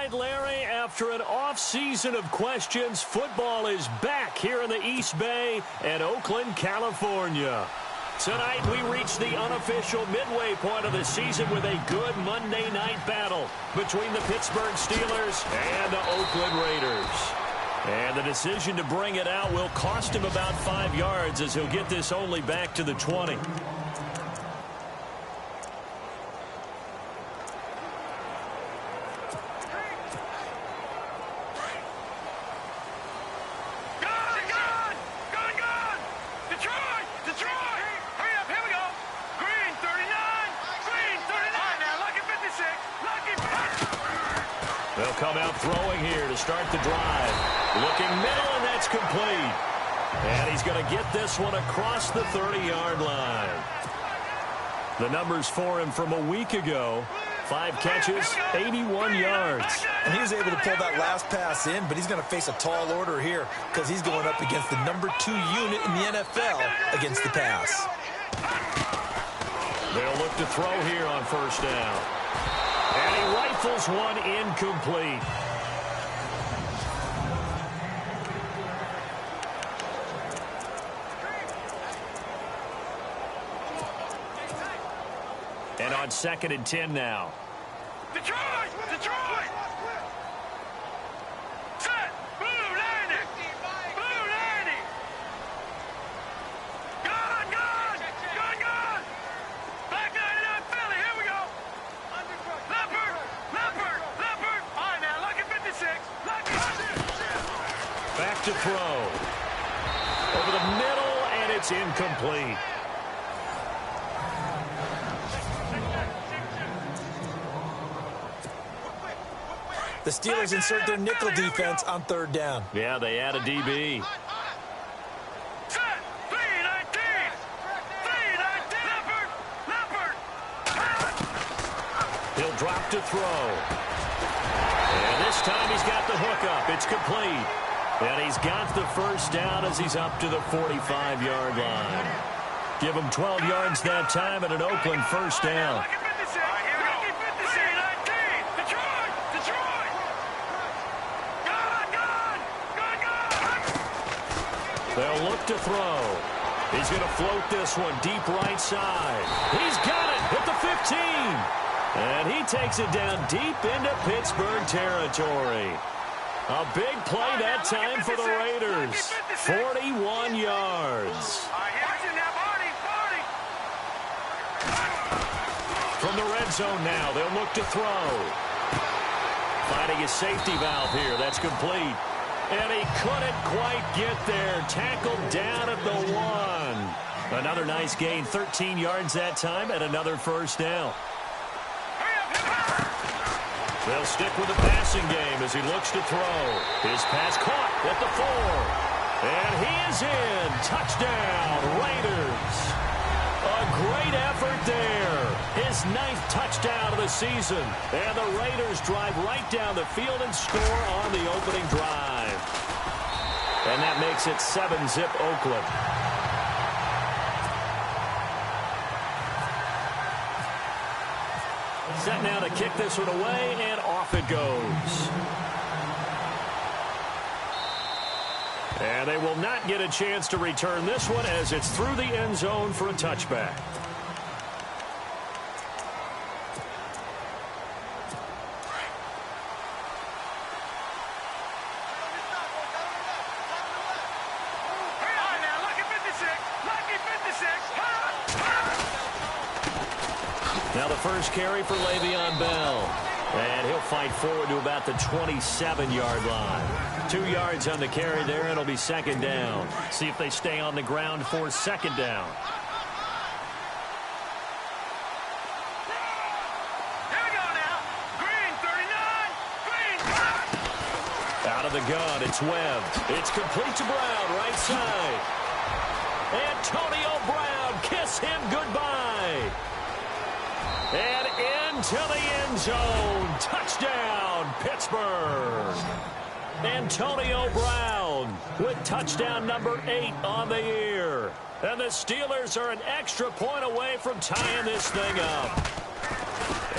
right, Larry, after an off-season of questions, football is back here in the East Bay and Oakland, California. Tonight, we reach the unofficial midway point of the season with a good Monday night battle between the Pittsburgh Steelers and the Oakland Raiders. And the decision to bring it out will cost him about 5 yards as he'll get this only back to the 20. They'll come out throwing here to start the drive. Looking middle, and that's complete. And he's going to get this one across the 30-yard line. The numbers for him from a week ago: 5 catches, 81 yards. And he was able to pull that last pass in, but he's going to face a tall order here because he's going up against the number 2 unit in the NFL against the pass. They'll look to throw here on first down. And he rifles one incomplete. And on 2nd and 10 now. Detroit! Detroit! Set! Blue landing! Blue landing! Gun! Gun! Gun! Gun! Black 99 Philly, here we go! Leopard! Leopard! Leopard! All right, now, lucky 56. Lucky 56. Back to throw. Over the middle, and it's incomplete. The Steelers insert their nickel defense on 3rd down. Yeah, they add a DB. Set! 319! 319! Leopard! Leopard! He'll drop to throw. And this time he's got the hookup. It's complete. And he's got the first down as he's up to the 45-yard line. Give him 12 yards that time and an Oakland first down. They'll look to throw. He's going to float this one deep right side. He's got it at the 15. And he takes it down deep into Pittsburgh territory. A big play that time for the Raiders. 41 yards. From the red zone now, they'll look to throw. Finding a safety valve here. That's complete. And he couldn't quite get there. Tackled down at the 1. Another nice gain, 13 yards that time, and another first down. They'll stick with the passing game as he looks to throw. His pass caught at the 4. And he is in. Touchdown, Raiders. A great effort there. His 9th touchdown of the season. And the Raiders drive right down the field and score on the opening drive. And that makes it 7-zip Oakland. Set now to kick this one away, and off it goes. And they will not get a chance to return this one as it's through the end zone for a touchback. Now the first carry for Le'Veon Bell. And he'll fight forward to about the 27-yard line. 2 yards on the carry there. It'll be 2nd down. See if they stay on the ground for 2nd down. Here we go now. Green 39. Green. Out of the gun, it's Webb. It's complete to Brown, right side. Antonio Brown, kiss him goodbye. And into the end zone. Touchdown, Pittsburgh. Antonio Brown with touchdown number 8 on the year. And the Steelers are an extra point away from tying this thing up.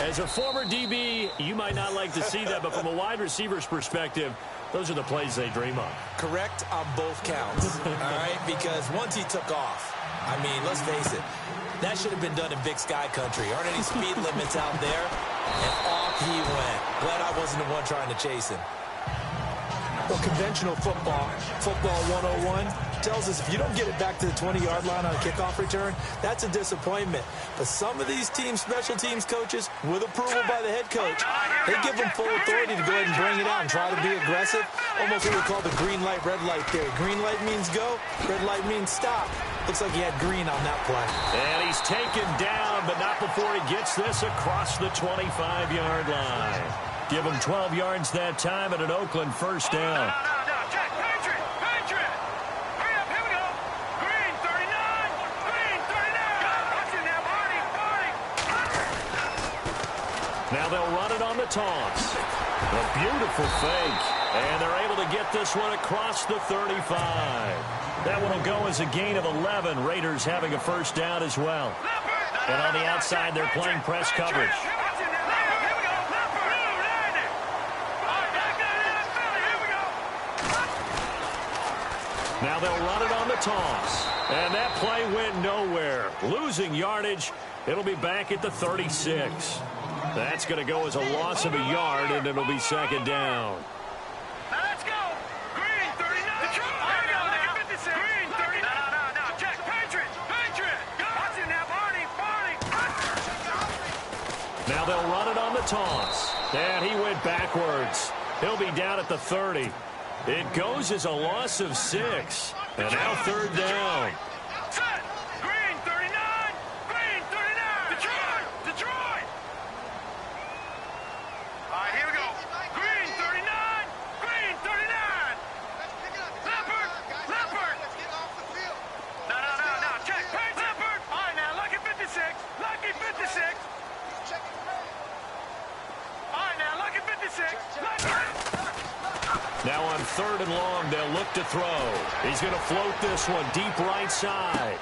As a former DB, you might not like to see that, but from a wide receiver's perspective, those are the plays they dream of. Correct on both counts, all right? Because once he took off, I mean, let's face it, that should have been done in Big Sky Country. Aren't any speed limits out there? And off he went. Glad I wasn't the one trying to chase him. Well, conventional football 101, tells us if you don't get it back to the 20-yard line on a kickoff return, that's a disappointment. But some of these special teams coaches, with approval by the head coach, they give them full authority to go ahead and bring it out and try to be aggressive. Almost what we call the green light, red light theory. Green light means go, red light means stop. Looks like he had green on that play. And he's taken down, but not before he gets this across the 25-yard line. Give him 12 yards that time and an Oakland first down. No, Jack, Patriot. Hurry up, here we go. Green, 39. Green, 39. Watch it now, Barney. Now they'll run it on the toss. A beautiful fake. And they're able to get this one across the 35. That one will go as a gain of 11. Raiders having a first down as well. And on the outside, they're playing press coverage. Now they'll run it on the toss. And that play went nowhere. Losing yardage. It'll be back at the 36. That's going to go as a loss of a yard, and it'll be second down. Now let's go. Green, 39. There we go now. 56. Green, 39. No. Jack, Patriot. Watch it now, Barney. Now they'll run it on the toss. And he went backwards. He'll be down at the 30. It goes as a loss of 6. And now third down. Set. Green, 39. Green, 39. Detroit. All right, here we go. Green, 39. Green, 39. Leopard. No. Check. Leopard. All right, now, Lucky 56. Lucky 56. All right, now, Lucky 56. Now on third and long, they'll look to throw. He's going to float this one deep right side.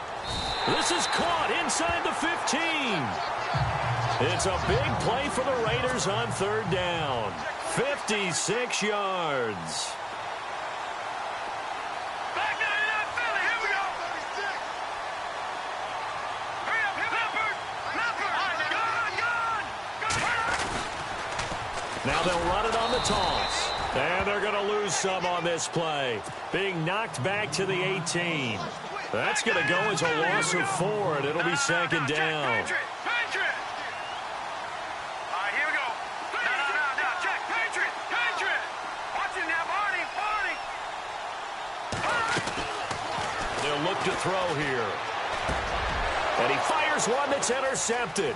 This is caught inside the 15. It's a big play for the Raiders on third down. 56 yards. Back 99 Philly. Here we go. Hurry up, Leopard. Gone. Now they'll run it on the toss. And they're going to lose some on this play. Being knocked back to the 18. That's going to go as a loss of 4, and it'll be second down. Patriot. All right, here we go. No. Check. Patriot. Watch it now, Barney. They'll look to throw here. And he fires one that's intercepted.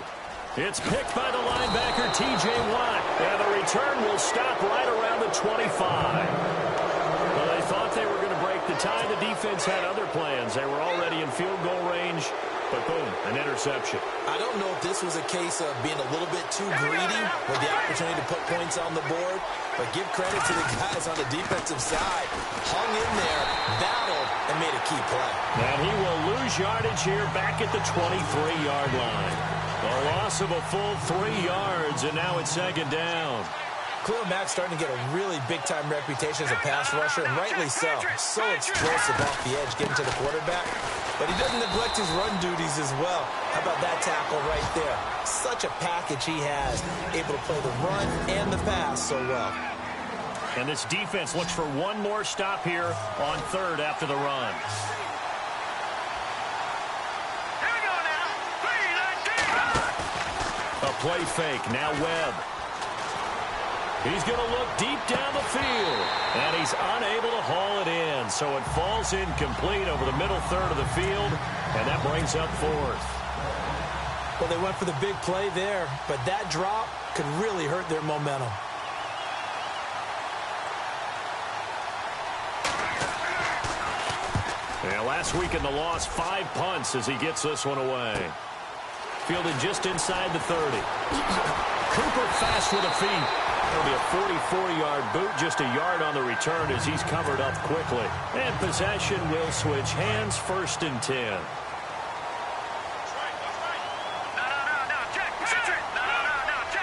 It's picked by the linebacker, T.J. Watt. And the return will stop right around the 25. Well, they thought they were going to break the tie. The defense had other plans. They were already in field goal range. But boom, an interception. I don't know if this was a case of being a little bit too greedy with the opportunity to put points on the board. But give credit to the guys on the defensive side. Hung in there, battled, and made a key play. And he will lose yardage here back at the 23-yard line. A loss of a full 3 yards, and now it's second down. Khalil Mack's starting to get a really big-time reputation as a pass rusher, and rightly so. So explosive off the edge, getting to the quarterback. But he doesn't neglect his run duties as well. How about that tackle right there? Such a package he has, able to play the run and the pass so well. And this defense looks for one more stop here on third after the run. A play fake, now Webb. He's going to look deep down the field, and he's unable to haul it in. So it falls incomplete over the middle third of the field, and that brings up fourth. Well, they went for the big play there, but that drop could really hurt their momentum. Yeah, last week in the loss, 5 punts as he gets this one away. Fielded just inside the 30. Cooper fast with the feet. It'll be a 44-yard boot, just a yard on the return as he's covered up quickly. And possession will switch hands, 1st and 10. Check.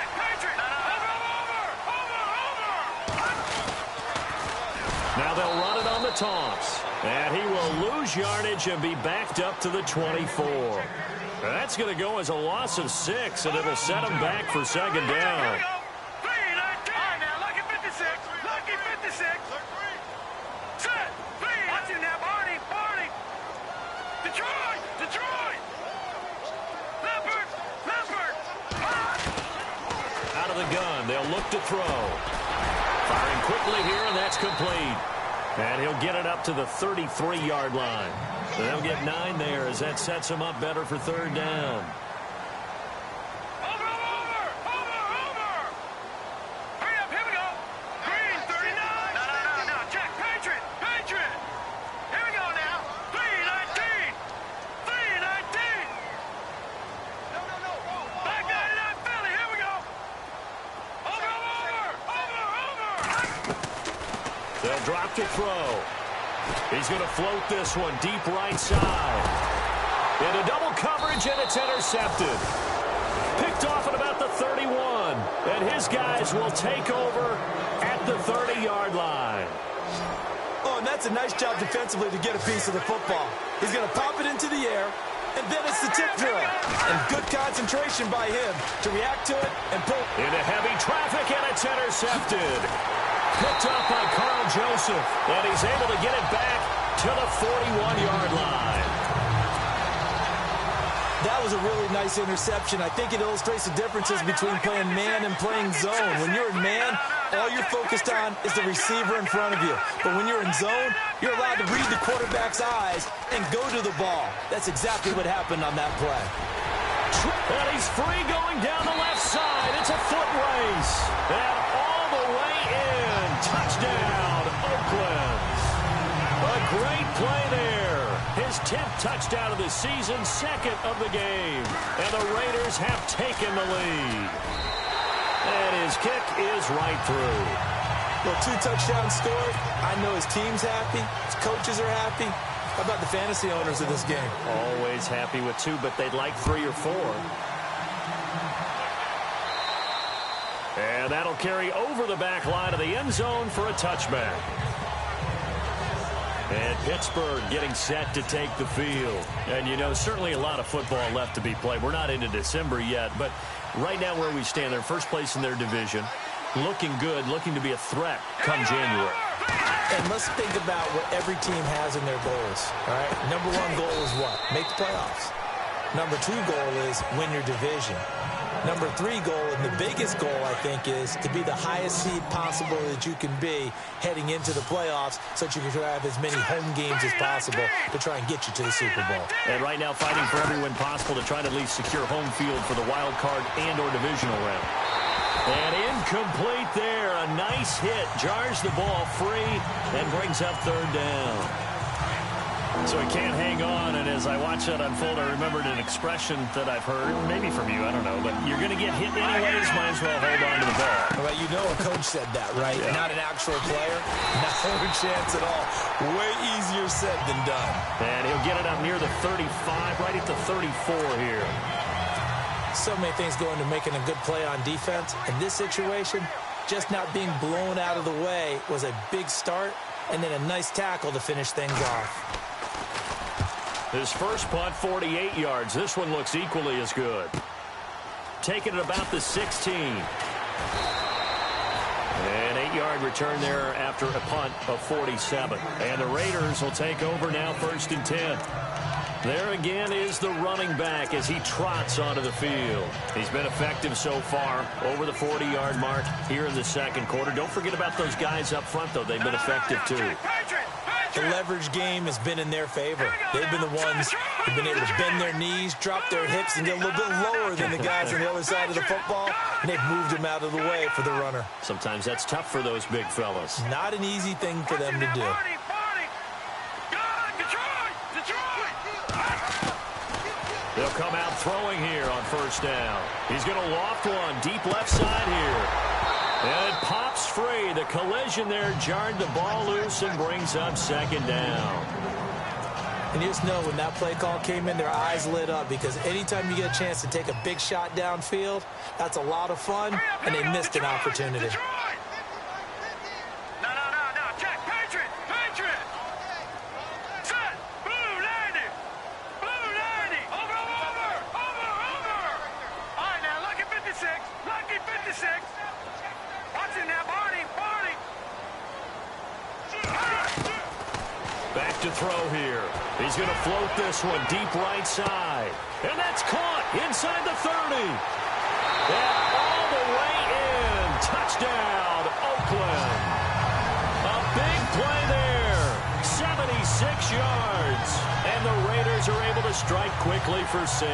Now they'll run it on the toss. And he will lose yardage and be backed up to the 24. That's going to go as a loss of 6, and it'll set him back for second down. Lucky 56. Set. Watch him now, Barney. Detroit. Leopard. Out of the gun, they'll look to throw. Firing quickly here, and that's complete. And he'll get it up to the 33-yard line. They'll get 9 there as that sets him up better for third down. Over. Hurry up, here we go. Green, 39. No. Check, Patriot. Here we go now. 319. No. Back 99, Philly, here we go. Over. They'll drop to throw. He's going to float this one deep right side. Into double coverage, and it's intercepted. Picked off at about the 31. And his guys will take over at the 30-yard line. Oh, and that's a nice job defensively to get a piece of the football. He's going to pop it into the air, and then it's the tip drill. And good concentration by him to react to it and pull. Into heavy traffic, and it's intercepted. Picked up by Carl Joseph, and he's able to get it back to the 41-yard line. That was a really nice interception. I think it illustrates the differences between playing man and playing zone. When you're in man, all you're focused on is the receiver in front of you. But when you're in zone, you're allowed to read the quarterback's eyes and go to the ball. That's exactly what happened on that play. And he's free going down the left side. It's a foot race. And all the way in. Touchdown, Oakland. A great play there. His 10th touchdown of the season, second of the game. And the Raiders have taken the lead. And his kick is right through. Well, 2 touchdowns scored. I know his team's happy. His coaches are happy. How about the fantasy owners of this game? Always happy with 2, but they'd like 3 or 4. And that'll carry over the back line of the end zone for a touchback. And Pittsburgh getting set to take the field. And, you know, certainly a lot of football left to be played. We're not into December yet, but right now where we stand, they're first place in their division. Looking good, looking to be a threat come January. And let's think about what every team has in their goals, all right? Number 1 goal is what? Make the playoffs. Number 2 goal is win your division. Number 3 goal, and the biggest goal, I think, is to be the highest seed possible that you can be heading into the playoffs so that you can have as many home games as possible to try and get you to the Super Bowl. And right now fighting for every win possible to try to at least secure home field for the wild card and or divisional round. And incomplete there. A nice hit. Jars the ball free and brings up third down. So he can't hang on, and as I watch that unfold, I remembered an expression that I've heard, maybe from you, I don't know, but you're going to get hit anyways, might as well hold on to the ball. Well, you know a coach said that, right? Yeah. Not an actual player. Not a chance at all. Way easier said than done. And he'll get it up near the 35, right at the 34 here. So many things go into making a good play on defense. In this situation, just not being blown out of the way was a big start, and then a nice tackle to finish things off. His first punt, 48 yards. This one looks equally as good. Taking it about the 16. An 8-yard return there after a punt of 47. And the Raiders will take over now, 1st and 10. There again is the running back as he trots onto the field. He's been effective so far, over the 40-yard mark here in the second quarter. Don't forget about those guys up front, though. They've been effective, too. The leverage game has been in their favor. They've been the ones who've been able to bend their knees, drop their hips, and get a little bit lower than the guys on the other side of the football, and they've moved them out of the way for the runner. Sometimes that's tough for those big fellas. Not an easy thing for them to do. They'll come out throwing here on first down. He's going to loft one deep left side here. And it pops free. The collision there jarred the ball loose and brings up second down. And you just know when that play call came in, their eyes lit up because anytime you get a chance to take a big shot downfield, that's a lot of fun, and they missed an opportunity. No. Check, Patriot. to throw here. He's going to float this one deep right side. And that's caught inside the 30. And all the way in. Touchdown, Oakland. A big play there. 76 yards. And the Raiders are able to strike quickly for 6.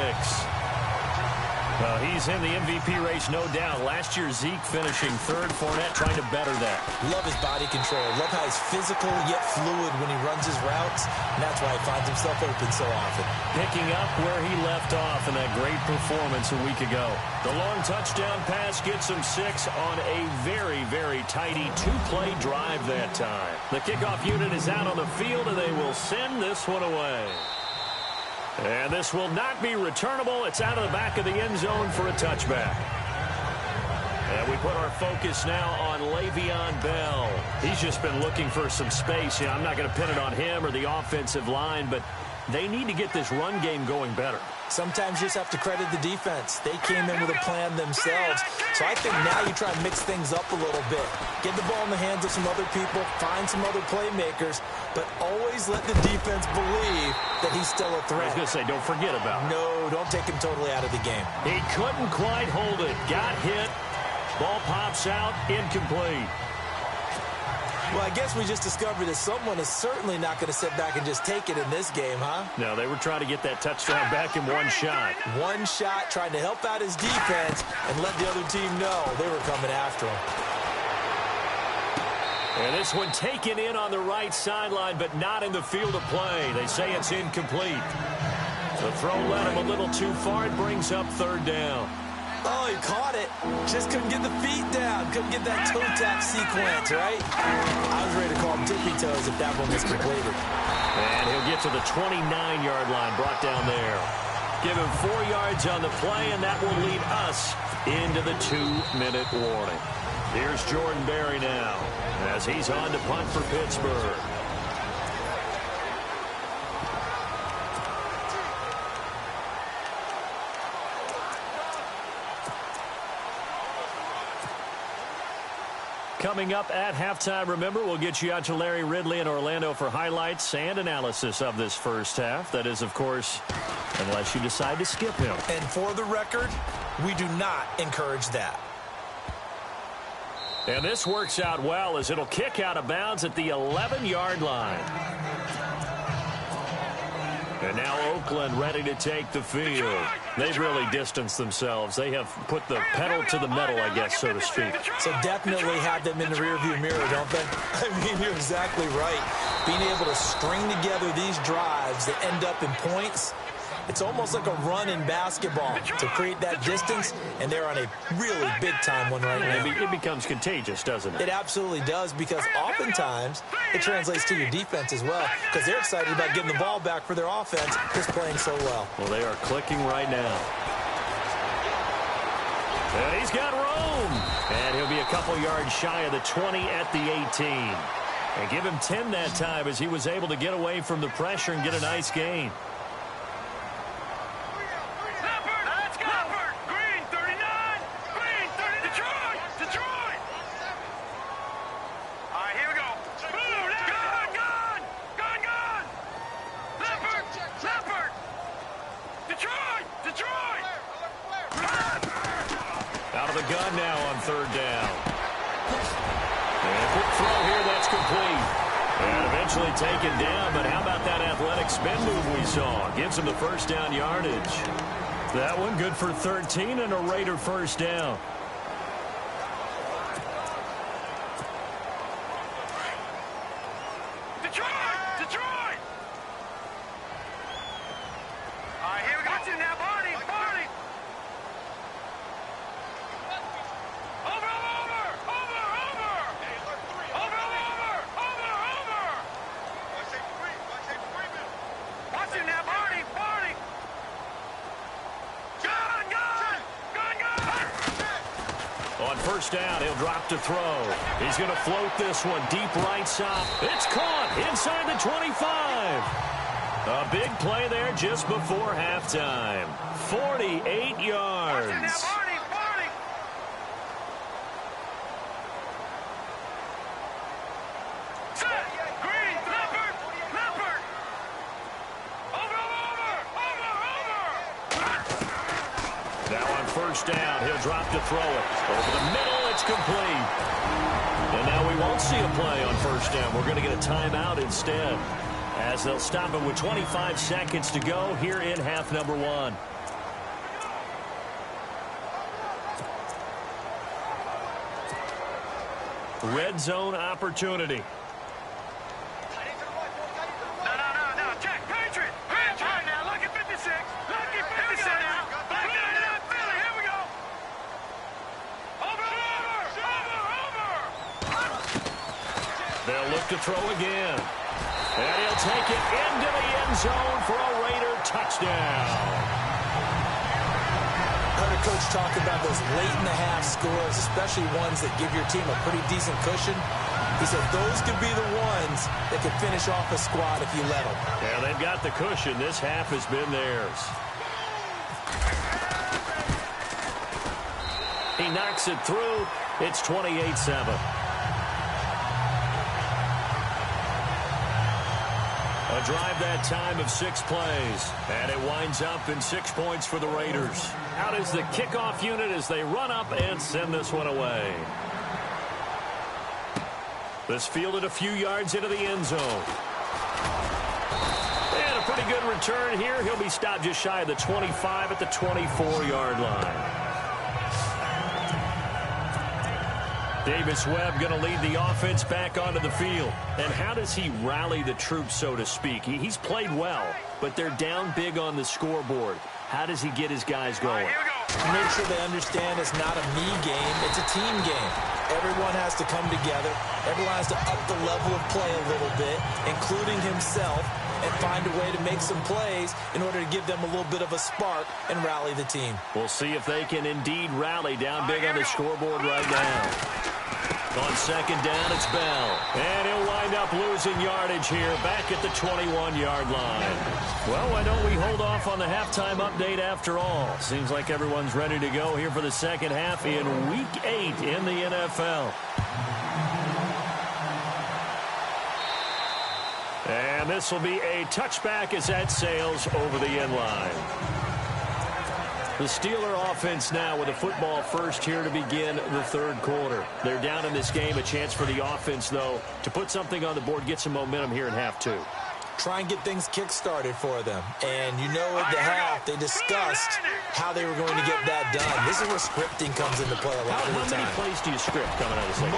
Well, he's in the MVP race, no doubt. Last year, Zeke finishing third. Fournette trying to better that. Love his body control. Love how he's physical yet fluid when he runs his routes. And that's why he finds himself open so often. Picking up where he left off in that great performance a week ago. The long touchdown pass gets him 6 on a very, very tidy two-play drive that time. The kickoff unit is out on the field, and they will send this one away. And this will not be returnable. It's out of the back of the end zone for a touchback. And we put our focus now on Le'Veon Bell. He's just been looking for some space. I'm not going to pin it on him or the offensive line, but they need to get this run game going better. Sometimes you just have to credit the defense. They came in with a plan themselves. So I think now you try and mix things up a little bit. Get the ball in the hands of some other people, find some other playmakers, but always let the defense believe that he's still a threat. I was going to say, don't forget about him. No, don't take him totally out of the game. He couldn't quite hold it. Got hit. Ball pops out. Incomplete. Well, I guess we just discovered that someone is certainly not going to sit back and just take it in this game, huh? No, they were trying to get that touchdown back in one shot. One shot, trying to help out his defense and let the other team know they were coming after him. And this one taken in on the right sideline, but not in the field of play. They say it's incomplete. The throw led him a little too far. It brings up third down. Oh, he caught it. Just couldn't get the feet down. Couldn't get that toe tap sequence, right? I was ready to call him tippy toes if that one was completed. And he'll get to the 29-yard line, brought down there. Give him 4 yards on the play, and that will lead us into the 2-minute warning. Here's Jordan Berry now as he's on to punt for Pittsburgh. Coming up at halftime, remember, we'll get you out to Larry Ridley in Orlando for highlights and analysis of this first half. That is, of course, unless you decide to skip him. And for the record, we do not encourage that. And this works out well as it'll kick out of bounds at the 11-yard line. And now Oakland ready to take the field. They've really distanced themselves. They have put the pedal to the metal, I guess, so to speak. So definitely have them in the rearview mirror, don't they? I mean, you're exactly right. Being able to string together these drives that end up in points, it's almost like a run in basketball to create that distance, and they're on a really big-time one right now. It becomes contagious, doesn't it? It absolutely does, because oftentimes it translates to your defense as well, because they're excited about getting the ball back for their offense just playing so well. Well, they are clicking right now. And he's got room. And he'll be a couple yards shy of the 20 at the 18. And give him 10 that time as he was able to get away from the pressure and get a nice gain. Out of the gun now on third down. And quick throw here, that's complete. And eventually taken down, but how about that athletic spin move we saw? Gives him the first down yardage. That one good for 13 and a Raider first down. First down, he'll drop to throw. He's going to float this one deep right side. It's caught inside the 25. A big play there just before halftime. 48 yards. first down. He'll drop to throw it. Over the middle, it's complete. And now we won't see a play on first down. We're going to get a timeout instead, as they'll stop it with 25 seconds to go here in half number 1. Red zone opportunity. No. Check. Patriot. All right, now, look at 56. Look at 56 now. Back out. Philly. Here we go. Over. They'll look to throw again. And he'll take it into the end zone for a Raider touchdown. Heard a coach talk about those late-in-the-half scores, especially ones that give your team a pretty decent cushion. He said those could be the ones that could finish off a squad if you let them. Yeah, they've got the cushion. This half has been theirs. He knocks it through. It's 28-7. A drive that time of 6 plays. And it winds up in 6 points for the Raiders. Out is the kickoff unit as they run up and send this one away. This fielded a few yards into the end zone. And a pretty good return here. He'll be stopped just shy of the 25 at the 24-yard line. Davis Webb going to lead the offense back onto the field. And how does he rally the troops, so to speak? He's played well, but they're down big on the scoreboard. How does he get his guys going? Here we go. Make sure they understand it's not a me game, it's a team game. Everyone has to come together. Everyone has to up the level of play a little bit, including himself, and find a way to make some plays in order to give them a little bit of a spark and rally the team. We'll see if they can indeed rally down big on the scoreboard right now. On second down, it's Bell. And he'll wind up losing yardage here back at the 21-yard line. Well, why don't we hold off on the halftime update after all? Seems like everyone's ready to go here for the second half in Week 8 in the NFL. And this will be a touchback as that sails over the end line. The Steeler offense now with a football first here to begin the third quarter. They're down in this game. A chance for the offense, though, to put something on the board, get some momentum here in half 2. Try and get things kick-started for them. And you know at the half, they discussed how they were going to get that done. This is where scripting comes into play a lot of the time. How many plays do you script coming out of the second?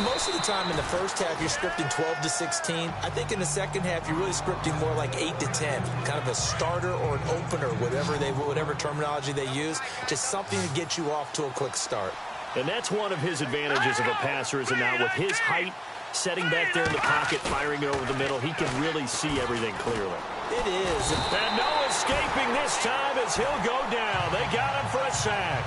Most of the time in the first half, you're scripting 12 to 16. I think in the second half, you're really scripting more like 8 to 10. Kind of a starter or an opener, whatever terminology they use. Just something to get you off to a quick start. And that's one of his advantages of a passer, is now with his height, setting back there in the pocket, firing it over the middle, he can really see everything clearly. It is. And no escaping this time as he'll go down. They got him for a sack.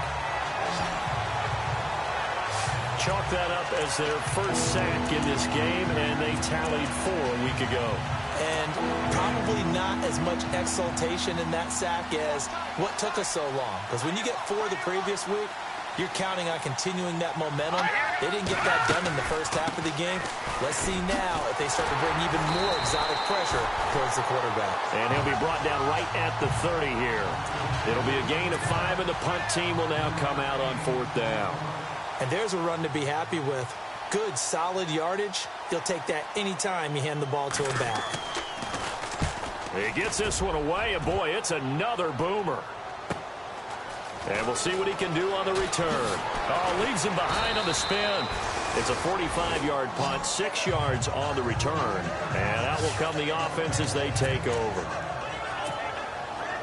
Chalk that up as their first sack in this game, and they tallied 4 a week ago. And probably not as much exultation in that sack as what took us so long. Because when you get 4 the previous week, you're counting on continuing that momentum. They didn't get that done in the first half of the game. Let's see now if they start to bring even more exotic pressure towards the quarterback. And he'll be brought down right at the 30 here. It'll be a gain of 5, and the punt team will now come out on 4th down. And there's a run to be happy with. Good, solid yardage. He'll take that anytime you hand the ball to him back. He gets this one away, and boy, it's another boomer. And we'll see what he can do on the return. Oh, leaves him behind on the spin. It's a 45-yard punt, 6 yards on the return. And out will come the offense as they take over.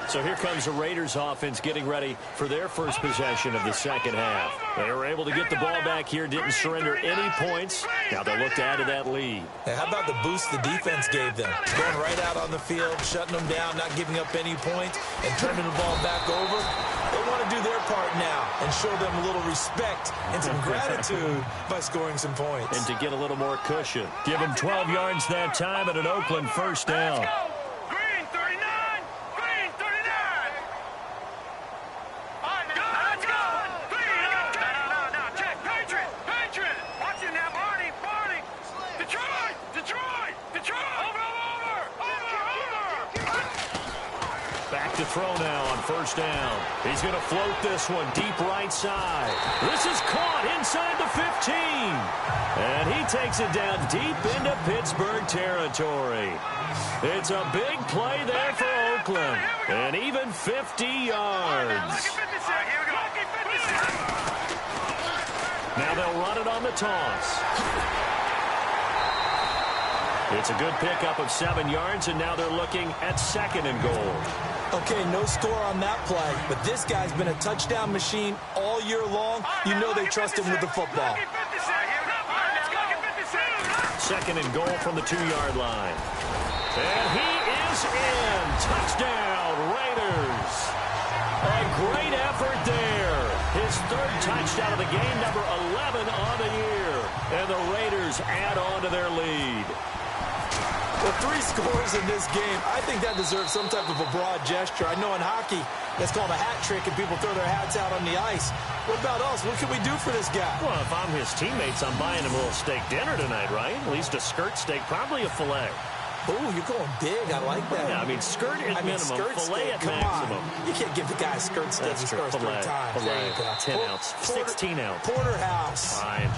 So here comes the Raiders offense getting ready for their first possession of the second half. They were able to get the ball back here, didn't surrender any points. Now they'll look to add to that lead. Hey, how about the boost the defense gave them? Going right out on the field, shutting them down, not giving up any points, and turning the ball back over. They want to do their part now and show them a little respect and some gratitude by scoring some points. And to get a little more cushion. Give them 12 yards that time at an Oakland first down. Green 39. Green 39. All right, now, let's go. Green. No. Check. Patriot. Watch it now. Barney. Detroit. Over. Back to throw now on first down. He's going to float this one deep right side. This is caught inside the 15. And he takes it down deep into Pittsburgh territory. It's a big play there for Oakland. And even 50 yards. Now they'll run it on the toss. It's a good pickup of 7 yards, and now they're looking at 2nd and goal. Okay, no score on that play, but this guy's been a touchdown machine all year long. You know they trust him with the football. 2nd and goal from the 2-yard line. And he is in. Touchdown, Raiders. A great effort there. His 3rd touchdown of the game, number 11 on the year. And the Raiders add on to their lead. Well, 3 scores in this game. I think that deserves some type of a broad gesture. I know in hockey, that's called a hat trick, and people throw their hats out on the ice. What about us? What can we do for this guy? Well, if I'm his teammates, I'm buying him a little steak dinner tonight, right? At least a skirt steak, probably a filet. Oh, you're going big. I like that. Yeah, I mean, skirt at minimum, filet at maximum. You can't give the guy a skirt steak. He scores 3 times. Filet, 10 ounce, 16 ounce. Porterhouse. Fine.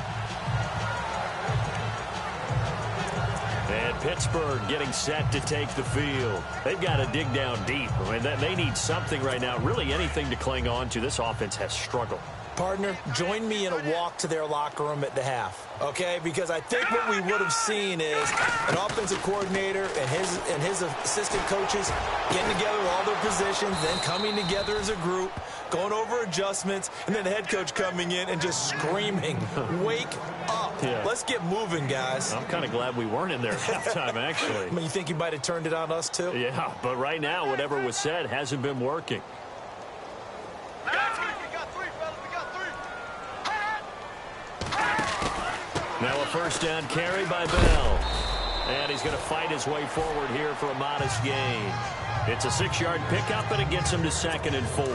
And Pittsburgh getting set to take the field. They've got to dig down deep. I mean, they need something right now, really anything to cling on to. This offense has struggled. Partner, join me in a walk to their locker room at the half, okay? Because I think what we would have seen is an offensive coordinator and his assistant coaches getting together with all their positions, then coming together as a group, going over adjustments, and then the head coach coming in and just screaming, wake up. Yeah. Let's get moving, guys. I'm kind of glad we weren't in there at halftime, actually. I mean, you think you might have turned it on us, too? Yeah, but right now, whatever was said hasn't been working. Now a first down carry by Bell. And he's going to fight his way forward here for a modest gain. It's a 6-yard pickup, and it gets him to 2nd and 4.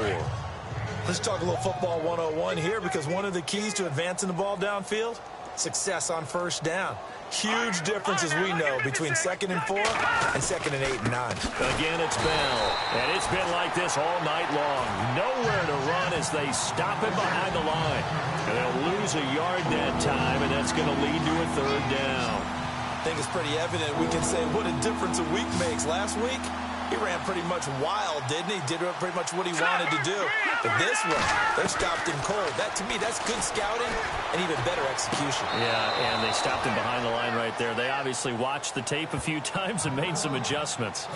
Let's talk a little football 101 here, because one of the keys to advancing the ball downfield, success on first down. Huge difference, as we know, between 2nd and 4 and 2nd and 8 and 9. Again, it's Bell. And it's been like this all night long. Nowhere to run as they stop him behind the line. And they'll lose a yard that time, and that's going to lead to a 3rd down. I think it's pretty evident. We can say what a difference a week makes. Last week, he ran pretty much wild, didn't he? Did pretty much what he wanted to do. But this one, they stopped him cold. That, to me, that's good scouting and even better execution. Yeah, and they stopped him behind the line right there. They obviously watched the tape a few times and made some adjustments.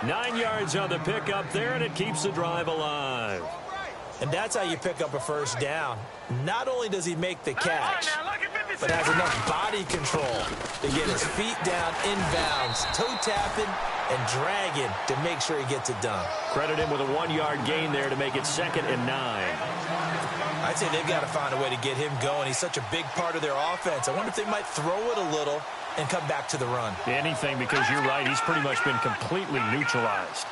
9 yards on the pickup there, and it keeps the drive alive. And that's how you pick up a first down. Not only does he make the catch, but has enough body control to get his feet down inbounds, toe tapping and dragging to make sure he gets it done. Credit him with a 1-yard gain there to make it 2nd and 9. I'd say they've got to find a way to get him going. He's such a big part of their offense. I wonder if they might throw it a little and come back to the run. Anything, because you're right. He's pretty much been completely neutralized.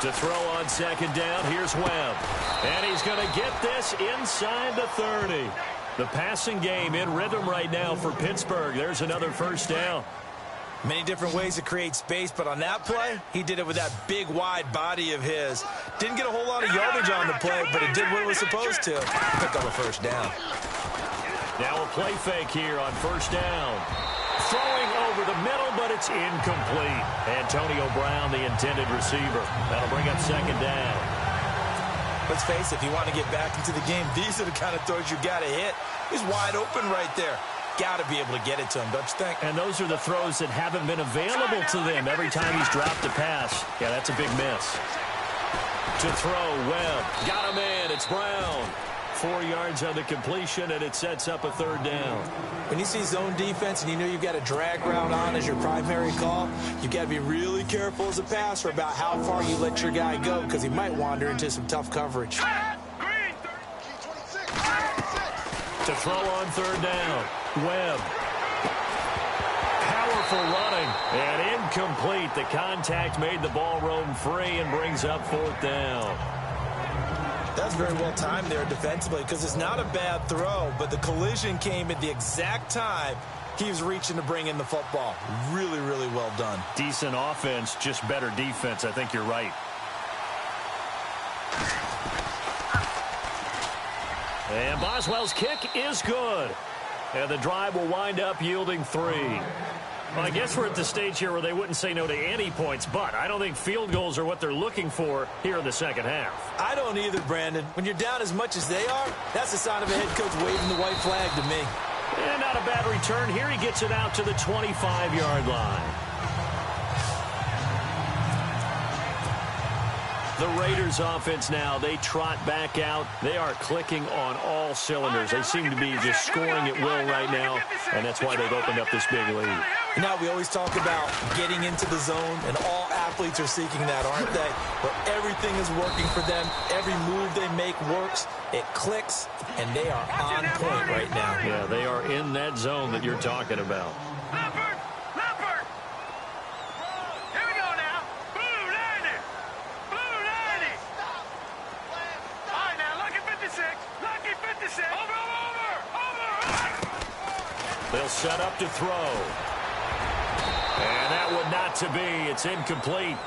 To throw on 2nd down, here's Webb. And he's going to get this inside the 30. The passing game in rhythm right now for Pittsburgh. There's another first down. Many different ways to create space, but on that play, he did it with that big, wide body of his. Didn't get a whole lot of yardage on the play, but it did what it was supposed to. Pick up a first down. Now a play fake here on first down. Throwing over the middle, but it's incomplete. Antonio Brown, the intended receiver. That'll bring up 2nd down. Let's face it, if you want to get back into the game, these are the kind of throws you got to hit. He's wide open right there. Got to be able to get it to him, don't you think? And those are the throws that haven't been available to them every time he's dropped a pass. Yeah, that's a big miss. To throw, Webb. Got him in. It's Brown. 4 yards on the completion, and it sets up a 3rd down. When you see zone defense and you know you've got a drag route on as your primary call, you've got to be really careful as a passer about how far you let your guy go, because he might wander into some tough coverage. To throw on 3rd down, Webb. Powerful running, and incomplete. The contact made the ball roam free and brings up 4th down. That's very well timed there defensively, because it's not a bad throw, but the collision came at the exact time He was reaching to bring in the football. Really, really well done. Decent offense, just better defense. I think you're right. And Boswell's kick is good. And the drive will wind up yielding 3. Well, I guess we're at the stage here where they wouldn't say no to any points, but I don't think field goals are what they're looking for here in the second half. I don't either, Brandon. When you're down as much as they are, that's the sign of a head coach waving the white flag to me. And not a bad return here. He gets it out to the 25-yard line. The Raiders offense now, they trot back out. They are clicking on all cylinders. They seem to be just scoring at will right now, and that's why they've opened up this big lead. Now, we always talk about getting into the zone, and all athletes are seeking that, aren't they? But everything is working for them. Every move they make works. It clicks, and they are on point right now. Yeah, they are in that zone that you're talking about. They'll set up to throw. And that would not to be. It's incomplete.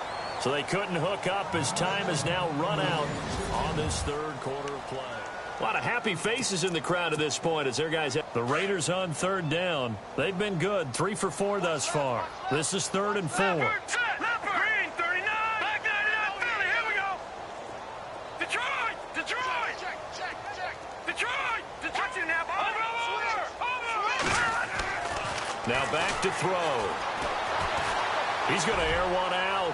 So they couldn't hook up as time has now run out on this third quarter of play. A lot of happy faces in the crowd at this point as their guys have the Raiders on third down. They've been good. 3 for 4 thus far. This is 3rd and 4. Now back to throw. He's going to air one out.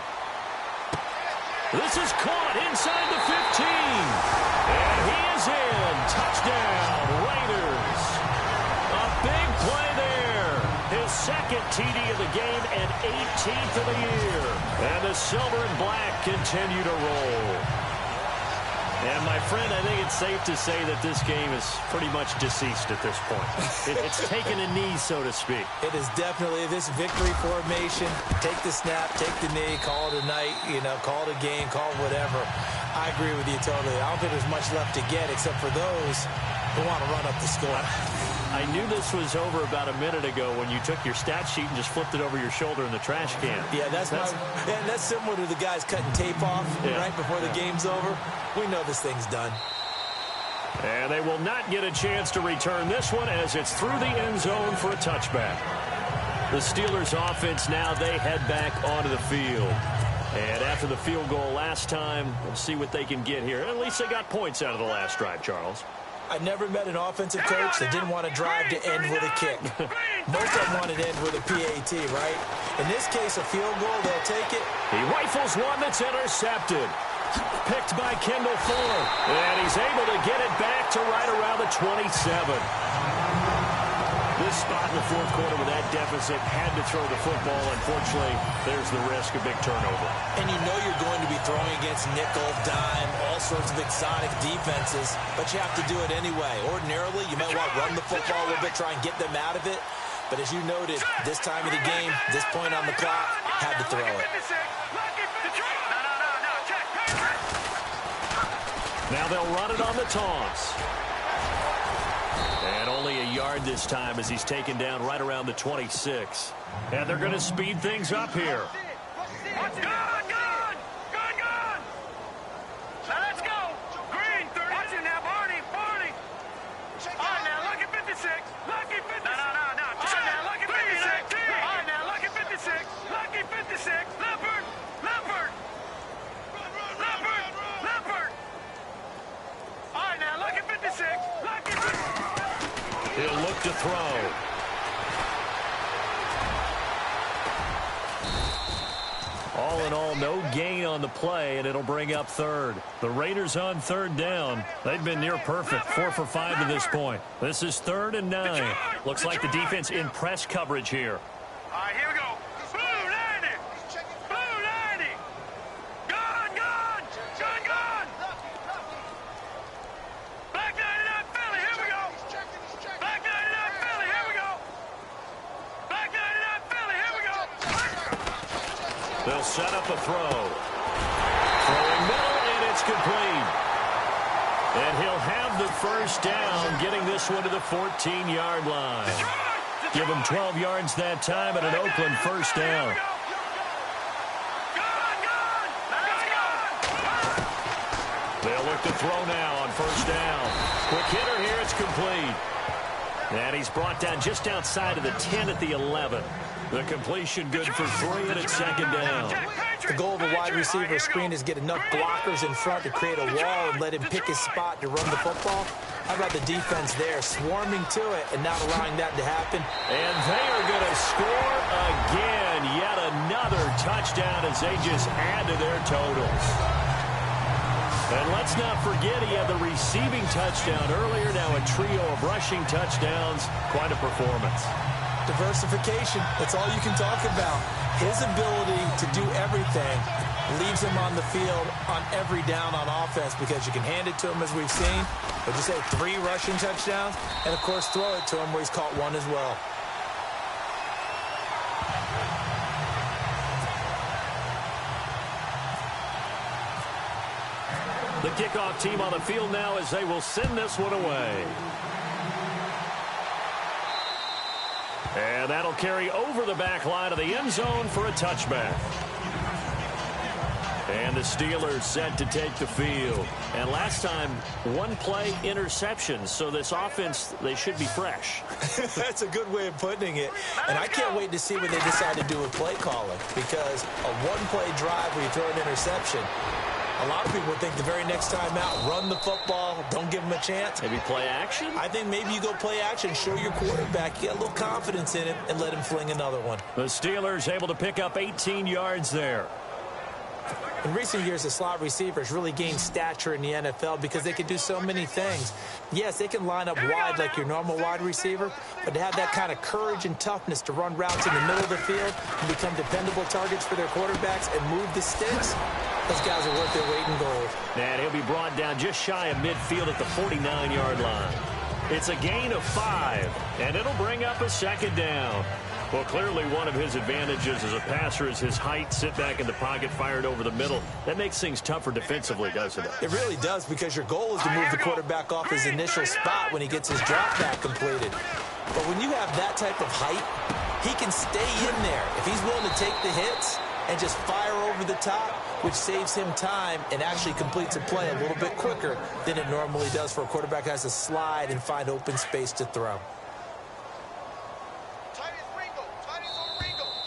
This is caught inside the 15. And he is in. Touchdown, Raiders. A big play there. His second TD of the game and 18th of the year. And the silver and black continue to roll. And, my friend, I think it's safe to say that this game is pretty much deceased at this point. It's taken a knee, so to speak. It is definitely this victory formation. Take the snap, take the knee, call it a night, call it a game, call it whatever. I agree with you totally. I don't think there's much left to get except for those who want to run up the score. I knew this was over about a minute ago when you took your stat sheet and just flipped it over your shoulder in the trash can. Yeah, that's similar to the guys cutting tape off right before the game's over. We know this thing's done. And they will not get a chance to return this one as it's through the end zone for a touchback. The Steelers offense now, they head back onto the field. And after the field goal last time, we'll see what they can get here. At least they got points out of the last drive, Charles. I never met an offensive coach that didn't want to drive to end with a kick. Most of them wanted to end with a PAT, right? In this case, a field goal, they'll take it. He rifles one that's intercepted. Picked by Kendall Fuller. And he's able to get it back to right around the 27. This spot in the fourth quarter with that deficit had to throw the football. Unfortunately, there's the risk of big turnover. And you know you're going to be throwing against nickel, dime, all sorts of exotic defenses, but you have to do it anyway. Ordinarily, you might want to run the football a little bit, try and get them out of it. But as you noted, this time of the game, this point on the clock, had to throw it. Now they'll run it on the toss. And only a yard this time as he's taken down right around the 26. And they're going to speed things up here. Now let's go. Green, 30. Watch it now, Barney. All right, now look at 56. Lucky 56. No. Check. Now look at 56. All right, now look at 56. Lucky 56. Leopard. All right, now look at 56. Lucky 56. He'll look to throw. All in all, no gain on the play, and it'll bring up third. The Raiders on third down. They've been near perfect, 4 for 5 to this point. This is 3rd and 9. Looks like the defense in press coverage here. All right, here we go. Blue 90. Blue 90. Gone. Black 99 Philly, here we go. Black 99 Philly, here we go. Black 99 Philly, here we go. They'll set up a throw. Throwing middle, and it's complete. And he'll have the first down, getting this one to the 14-yard line. Give him 12 yards that time and an Oakland first down. They'll look to throw now on first down. Quick hitter here, it's complete. And he's brought down just outside of the 10 at the 11. The completion good for 3 and it's second down. The goal of a wide receiver screen is get enough blockers in front to create a wall and let him pick his spot to run the football. How about the defense there, swarming to it and not allowing that to happen? And they are going to score again. Yet another touchdown as they just add to their totals. And let's not forget he had the receiving touchdown earlier. Now a trio of rushing touchdowns. Quite a performance. Diversification, that's all you can talk about. His ability to do everything leaves him on the field on every down on offense because you can hand it to him as we've seen. But you say 3 rushing touchdowns and, of course, throw it to him where he's caught 1 as well. The kickoff team on the field now as they will send this one away. And that'll carry over the back line of the end zone for a touchback. And the Steelers set to take the field. And last time, 1-play interception. So this offense, they should be fresh. That's a good way of putting it. And I can't wait to see what they decide to do with play calling. Because a 1-play drive where you throw an interception, a lot of people would think the very next time out, run the football, don't give him a chance. Maybe play action? I think maybe you go play action, show your quarterback, get a little confidence in it, and let him fling another one. The Steelers able to pick up 18 yards there. In recent years, the slot receivers really gained stature in the NFL because they can do so many things. Yes, they can line up wide like your normal wide receiver, but to have that kind of courage and toughness to run routes in the middle of the field and become dependable targets for their quarterbacks and move the sticks, those guys are worth their weight in gold. And he'll be brought down just shy of midfield at the 49-yard line. It's a gain of 5, and it'll bring up a second down. Well, clearly one of his advantages as a passer is his height, sit back in the pocket, fired over the middle. That makes things tougher defensively, doesn't it? It really does, because your goal is to move the quarterback off his initial spot when he gets his drop back completed. But when you have that type of height, he can stay in there. If he's willing to take the hits and just fire over the top, which saves him time and actually completes a play a little bit quicker than it normally does for a quarterback who has to slide and find open space to throw.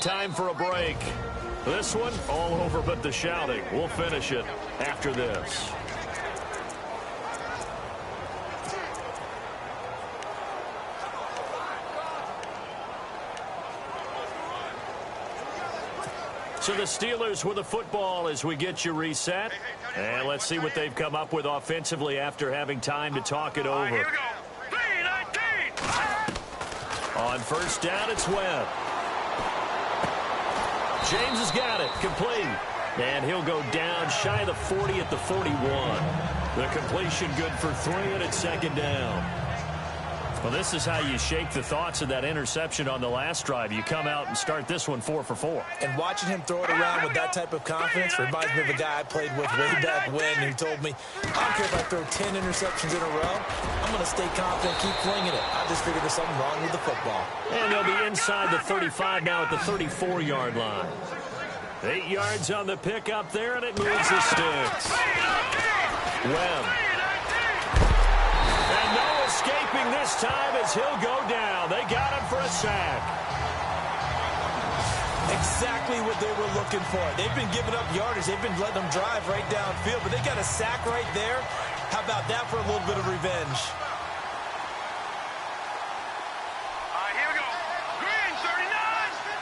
Time for a break. This one, all over but the shouting. We'll finish it after this. So the Steelers with the football as we get you reset. And let's see what they've come up with offensively after having time to talk it over. Here we go. 3-19. On first down, it's Webb. James has got it, complete. And he'll go down shy of the 40 at the 41. The completion good for 3, and it's second down. Well, this is how you shake the thoughts of that interception on the last drive. You come out and start this one 4 for 4. And watching him throw it around with that type of confidence reminds me of a guy I played with way back when who told me, I don't care if I throw 10 interceptions in a row, I'm going to stay confident, keep flinging it. I just figured there's something wrong with the football. And they'll be inside the 35 now at the 34-yard line. 8 yards on the pickup there, and it moves the sticks. Webb. And no escaping this time as he'll go down. They got him for a sack. Exactly what they were looking for. They've been giving up yardage. They've been letting them drive right downfield, but they got a sack right there. How about that for a little bit of revenge? Here we go. Green 39.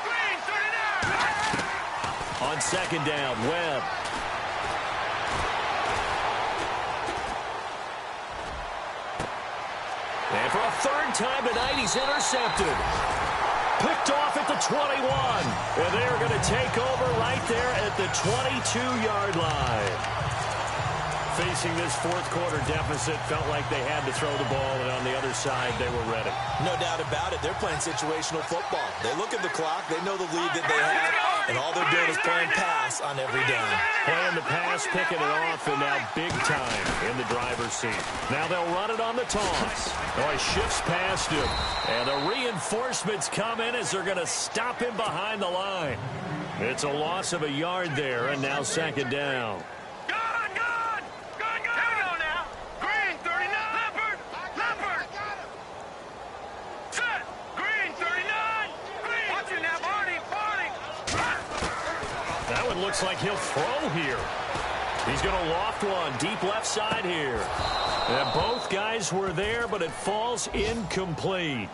Green 39. On second down, Webb. And for a third time tonight, he's intercepted. Picked off at the 21. And they're going to take over right there at the 22-yard line. Facing this fourth quarter deficit, felt like they had to throw the ball, and on the other side, they were ready. No doubt about it. They're playing situational football. They look at the clock. They know the lead that they have, and all they're doing is playing pass on every down. Playing the pass, picking it off, and now big time in the driver's seat. Now they'll run it on the toss. Oh, he shifts past him, and the reinforcements come in as they're going to stop him behind the line. It's a loss of a yard there, and now second down. That one looks like he'll throw here. He's going to loft one deep left side here. And both guys were there, but it falls incomplete.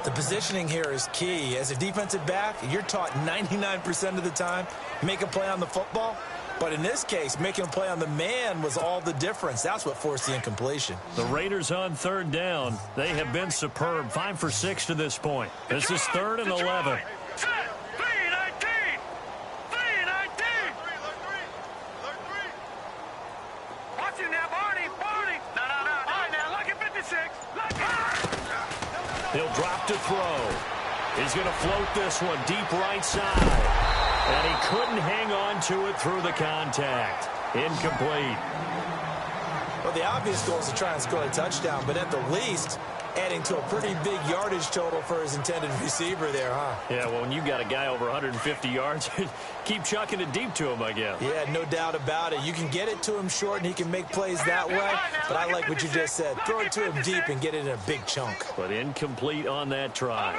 The positioning here is key. As a defensive back, you're taught 99% of the time, make a play on the football. But in this case, making a play on the man was all the difference. That's what forced the incompletion. The Raiders on third down. They have been superb. 5 for 6 to this point. This is 3rd and 11. He'll drop to throw. He's going to float this one deep right side. And he couldn't hang on to it through the contact. Incomplete. Well, the obvious goal is to try and score a touchdown, but at the least, adding to a pretty big yardage total for his intended receiver there, huh? Yeah, well, when you got a guy over 150 yards, keep chucking it deep to him, I guess. Yeah, no doubt about it. You can get it to him short, and he can make plays that way, but I like what you just said. Throw it to him deep and get it in a big chunk. But incomplete on that try.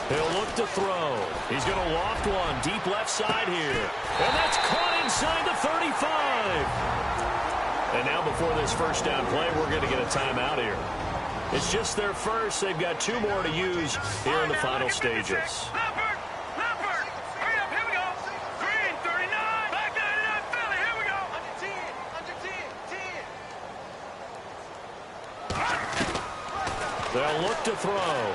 He'll look to throw. He's going to loft one deep left side here. And that's caught inside the 35. And now before this first down play, we're going to get a timeout here. It's just their first. They've got 2 more to use here in the final stages. They'll look to throw.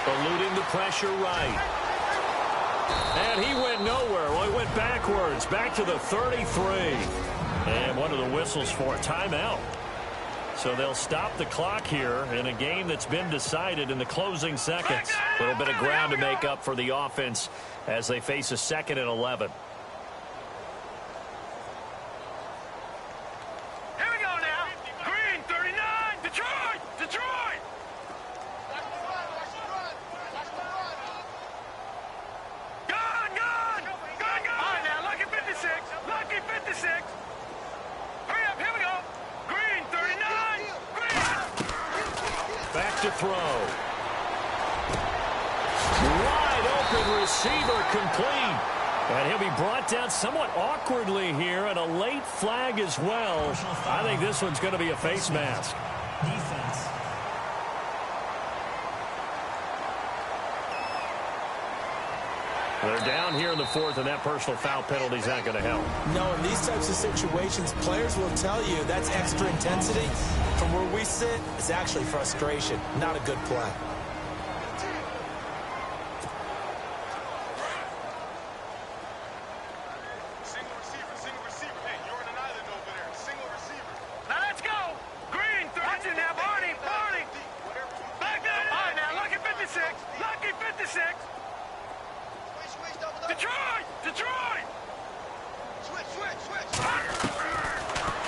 Eluding the pressure right. And he went nowhere. Well, he went backwards. Back to the 33. And one of the whistles for a timeout. So they'll stop the clock here in a game that's been decided in the closing seconds. A little bit of ground to make up for the offense as they face a 2nd and 11. To throw. Wide open receiver complete. And he'll be brought down somewhat awkwardly here, and a late flag as well. I think this one's going to be a face mask. Defense. They're down here in the 4th, and that personal foul penalty is not going to help. No, in these types of situations, players will tell you that's extra intensity. From where we sit, it's actually frustration, not a good play. Single receiver. Hey, you're on an island over there. Single receiver. Now let's go. Green, watching now, Barney. Back there. All right, now, lucky 56. Lucky 56. Detroit! Switch!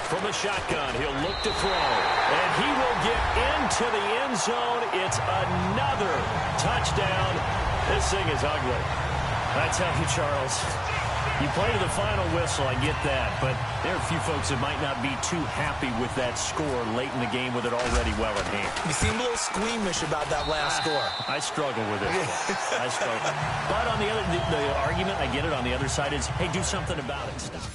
From the shotgun, he'll look to throw. And he will get into the end zone. It's another touchdown. This thing is ugly. I tell you, Charles, you play to the final whistle, I get that. But there are a few folks that might not be too happy with that score late in the game with it already well in hand. You seem a little squeamish about that last score. I struggle with it. I struggle. But on the argument, I get it, on the other side is, hey, do something about it. Stop them.